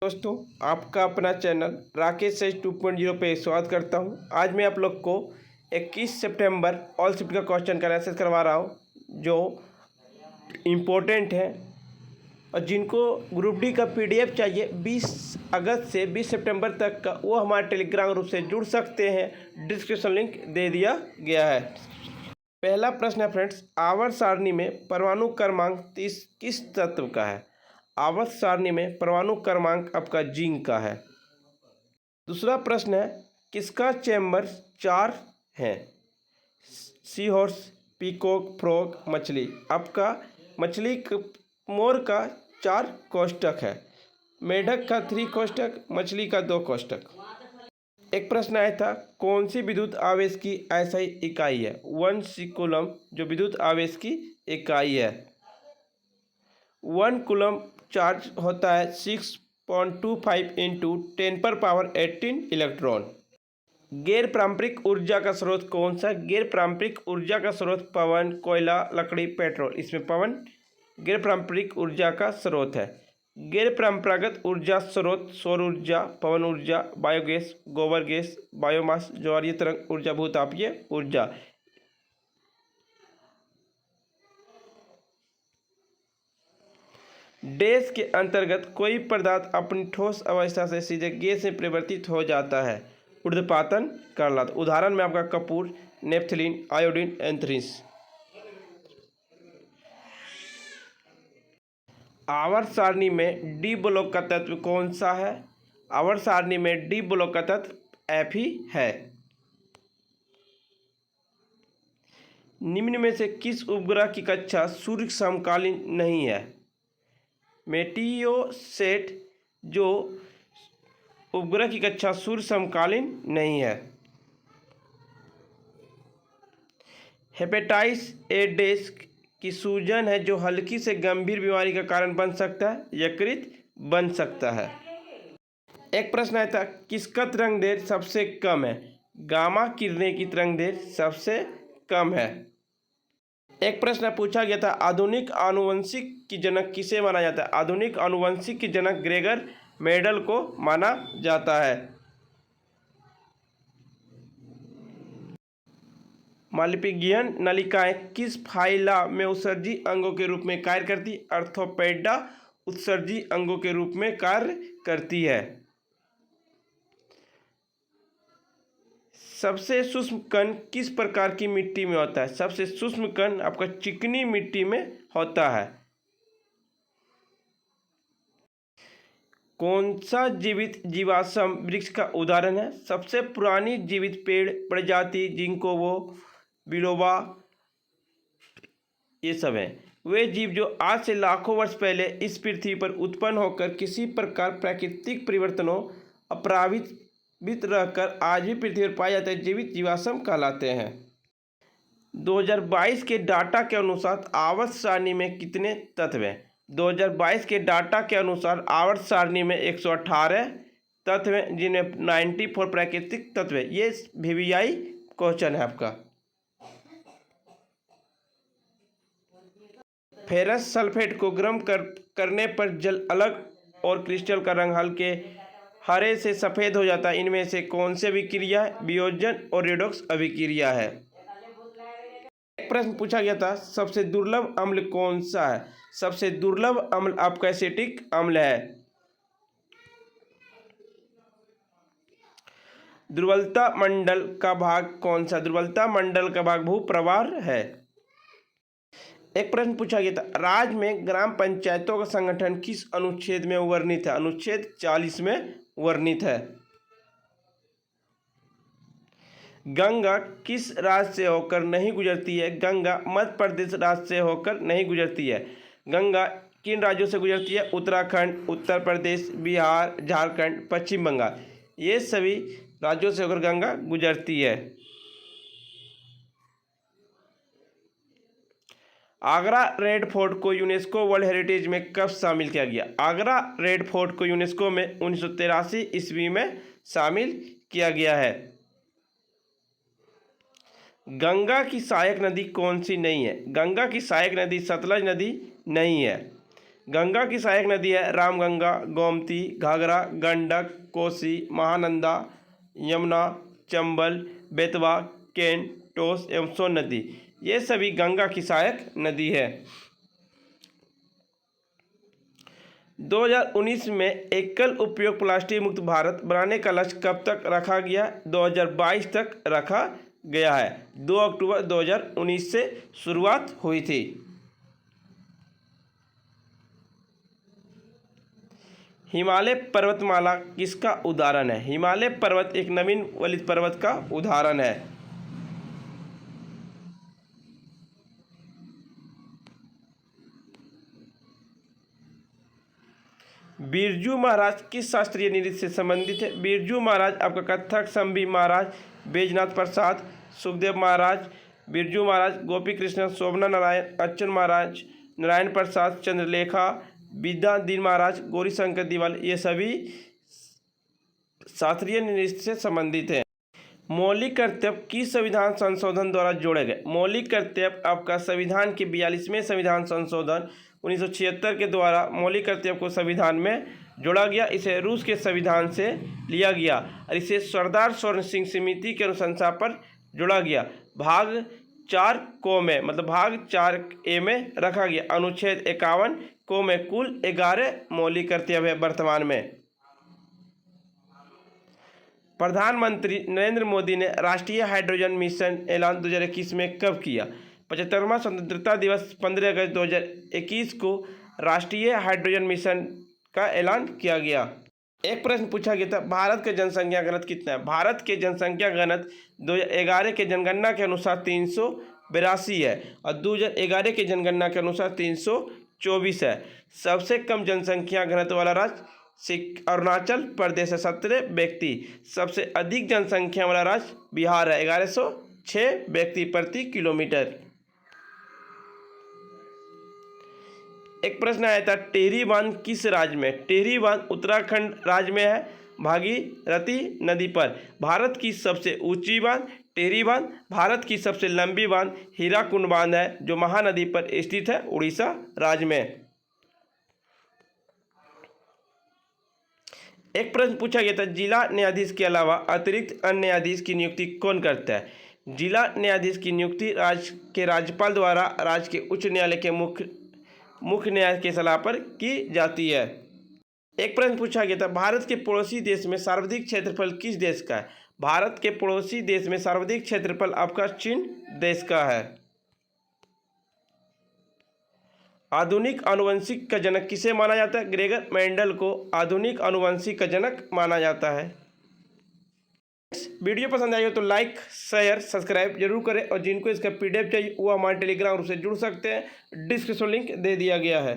दोस्तों, आपका अपना चैनल राकेश सेज 2.0 पे स्वागत करता हूं। आज मैं आप लोग को 21 सितंबर ऑल शिफ्ट का क्वेश्चन का एनालिसिस करवा रहा हूं जो इम्पोर्टेंट है और जिनको ग्रुप डी का पीडीएफ चाहिए 20 अगस्त से 20 सितंबर तक का, वो हमारे टेलीग्राम ग्रुप से जुड़ सकते हैं। डिस्क्रिप्शन लिंक दे दिया गया है। पहला प्रश्न है फ्रेंड्स, आवर्त सारणी में परमाणु क्रमांक 30 किस तत्व का है? आवर्त सारणी में परमाणु क्रमांक आपका जिंक का है। दूसरा प्रश्न है, किसका चैम्बर 4 है? सी हॉर्स, पीकॉक, फ्रॉग, मछली। आपका मछली मोर का 4 कोष्ठक है, मेढक का 3 कोष्ठक, मछली का 2 कोष्ठक। एक प्रश्न आया था, कौन सी विद्युत आवेश की ऐसी इकाई है? 1 कूलम जो विद्युत आवेश की इकाई है। 1 कूलम चार्ज होता है 6.25 इंटू 10⁻18 इलेक्ट्रॉन। गैर पारंपरिक ऊर्जा का स्रोत कौन सा? गैर पारंपरिक ऊर्जा का स्रोत पवन, कोयला, लकड़ी, पेट्रोल। इसमें पवन गैर पारंपरिक ऊर्जा का स्रोत है। गैर परंपरागत ऊर्जा स्रोत सौर ऊर्जा, पवन ऊर्जा, बायोगैस, गोबर गैस, बायोमास, ज्वारीय तरंग ऊर्जा, भूतापीय ऊर्जा। डैश के अंतर्गत कोई पदार्थ अपनी ठोस अवस्था से सीधे गैस में परिवर्तित हो जाता है, ऊर्ध्वपातन कहलाता। उदाहरण में आपका कपूर, नेफ्थलीन, आयोडीन, एंथ्रीस। आवर्त सारणी में डी ब्लॉक का तत्व कौन सा है? आवर्त सारणी में डी ब्लॉक का तत्व एफ ही है। निम्न में से किस उपग्रह की कक्षा सूर्य समकालीन नहीं है? मेटियोसेट जो उपग्रह की कक्षा सूर्य समकालीन नहीं है। हेपेटाइटिस ए डैश की सूजन है जो हल्की से गंभीर बीमारी का कारण बन सकता है, यकृत बन सकता है। एक प्रश्न आया था, किसका तरंगदैर्घ्य सबसे कम है? गामा किरणें की तरंगदैर्घ्य सबसे कम है। एक प्रश्न पूछा गया था, आधुनिक आनुवंशिक की जनक किसे माना जाता है? आधुनिक आनुवंशिक की जनक ग्रेगर मेंडल को माना जाता है। मालपिघियन नलिकाएं किस फाइला में उत्सर्जी अंगों के रूप में कार्य करती? अर्थोपेडा उत्सर्जी अंगों के रूप में कार्य करती है। सबसे सूक्ष्म कण किस प्रकार की मिट्टी में होता है? सबसे सूक्ष्म कण आपका चिकनी मिट्टी में होता है। कौन सा जीवित जीवाश्म वृक्ष का उदाहरण है? सबसे पुरानी जीवित पेड़ प्रजाति जिंकोवो, बिलोबा, ये सब हैं वे जीव जो आज से लाखों वर्ष पहले इस पृथ्वी पर उत्पन्न होकर किसी प्रकार प्राकृतिक परिवर्तनों अप्रभावित रहकर आज भी पृथ्वी पर पाए जाते हैं, जीवित जीवाश्म कहलाते हैं। 2022 के डाटा के अनुसार आवर्त सारणी में कितने तत्व हैं? 2022 के डाटा के अनुसार आवर्त सारणी में 118 तत्व हैं, जिनमें 94 प्राकृतिक तत्व है। ये VVI क्वेश्चन है आपका। फेरस सल्फेट को गर्म करने पर जल अलग और क्रिस्टल का रंग हल्के हरे से सफ़ेद हो जाता है। इनमें से कौन सी अभिक्रिया है? वियोजन और रेडॉक्स अभिक्रिया है। एक प्रश्न पूछा गया था, सबसे दुर्लभ अम्ल कौन सा है? सबसे दुर्लभ अम्ल आपका एसिटिक अम्ल है। दुर्बलता मंडल का भाग कौन सा? दुर्बलता मंडल का भाग भूप्रवार है। एक प्रश्न पूछा गया था, राज्य में ग्राम पंचायतों का संगठन किस अनुच्छेद में वर्णित है? अनुच्छेद 40 में वर्णित है। गंगा किस राज्य से होकर नहीं गुजरती है? गंगा मध्य प्रदेश राज्य से होकर नहीं गुजरती है। गंगा किन राज्यों से गुजरती है? उत्तराखंड, उत्तर प्रदेश, बिहार, झारखंड, पश्चिम बंगाल। ये सभी राज्यों से होकर गंगा गुजरती है। आगरा रेड फोर्ट को यूनेस्को वर्ल्ड हेरिटेज में कब शामिल किया गया? आगरा रेड फोर्ट को यूनेस्को में 1983 ईस्वी में शामिल किया गया है। गंगा की सहायक नदी कौन सी नहीं है? गंगा की सहायक नदी सतलज नदी नहीं है। गंगा की सहायक नदी है रामगंगा, गोमती, घाघरा, गंडक, कोसी, महानंदा, यमुना, चंबल, बेतवा, केन, टोस एवं सोन नदी। ये सभी गंगा की सहायक नदी है। 2019 में एकल उपयोग प्लास्टिक मुक्त भारत बनाने का लक्ष्य कब तक रखा गया? 2022 तक रखा गया है। 2 अक्टूबर 2019 से शुरुआत हुई थी। हिमालय पर्वतमाला किसका उदाहरण है? हिमालय पर्वत एक नवीन वलित पर्वत का उदाहरण है। बिरजू महाराज किस शास्त्रीय नृत्य से संबंधित है? बिरजू महाराज आपका कथक, संबी महाराज, बैजनाथ प्रसाद, सुखदेव महाराज, बिरजू महाराज, गोपी कृष्ण, शोभना नारायण, अच्चन महाराज, नारायण प्रसाद, चंद्रलेखा, विद्याधीन महाराज, गौरीशंकर दिवाल, ये सभी शास्त्रीय नृत्य से संबंधित हैं। मौलिक कर्तव्य किस संविधान संशोधन द्वारा जोड़े गए? मौलिक कर्तव्य आपका संविधान के 42वें संविधान संशोधन 1976 के द्वारा मौलिक कर्तव्य को संविधान में जोड़ा गया। इसे रूस के संविधान से लिया गया और इसे सरदार स्वर्ण सिंह समिति के अनुशंसा पर जोड़ा गया। भाग 4 को में मतलब भाग 4A में रखा गया। अनुच्छेद 51 को में कुल 11 मौलिक कर्तव्य है वर्तमान में। प्रधानमंत्री नरेंद्र मोदी ने राष्ट्रीय हाइड्रोजन मिशन ऐलान 2021 में कब किया? 75वां स्वतंत्रता दिवस 15 अगस्त 2021 को राष्ट्रीय हाइड्रोजन मिशन का ऐलान किया गया। एक प्रश्न पूछा गया था, भारत का जनसंख्या घनत्व कितना है? भारत के जनसंख्या घनत्व 2011 के जनगणना के अनुसार 382 है और 2011 के जनगणना के अनुसार 324 है। सबसे कम जनसंख्या घनत्व वाला राज्य अरुणाचल प्रदेश है, 17 व्यक्ति। सबसे अधिक जनसंख्या वाला राज्य बिहार है, 1106 व्यक्ति प्रति किलोमीटर। एक प्रश्न आया था, टेहरी बांध किस राज्य में? टेहरी बांध उत्तराखंड राज्य में है, भागीरथी नदी पर। भारत की सबसे ऊंची बांध टेहरी बांध। भारत की सबसे लंबी बांध हीराकुंड बांध है, जो महानदी पर स्थित है, उड़ीसा राज्य में। एक प्रश्न पूछा गया था, जिला न्यायाधीश के अलावा अतिरिक्त अन्य न्यायाधीश की नियुक्ति कौन करता है? जिला न्यायाधीश की नियुक्ति राज्य के राज्यपाल द्वारा राज्य के उच्च न्यायालय के मुख्य न्यायाधीश की सलाह पर की जाती है। एक प्रश्न पूछा गया था, भारत के पड़ोसी देश में सर्वाधिक क्षेत्रफल किस देश का है? भारत के पड़ोसी देश में सर्वाधिक क्षेत्रफल आपका चीन देश का है। आधुनिक आनुवंशिक का जनक किसे माना जाता है? ग्रेगर मेंडल को आधुनिक आनुवंशिक का जनक माना जाता है। वीडियो पसंद आई हो तो लाइक, शेयर, सब्सक्राइब जरूर करें और जिनको इसका PDF चाहिए वो हमारे टेलीग्राम ग्रुप से जुड़ सकते हैं। डिस्क्रिप्शन लिंक दे दिया गया है।